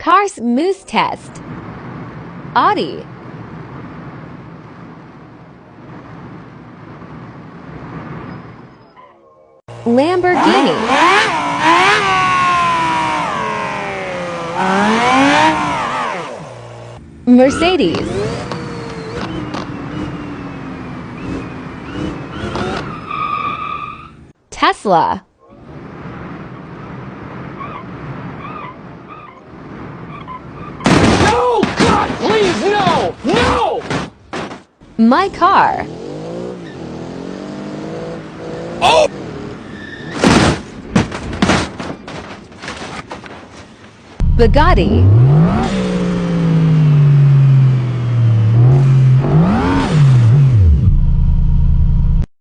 Cars Moose Test. Audi. Lamborghini. Mercedes. Tesla. No! God, please, no! No! My Car. Oh! Bugatti.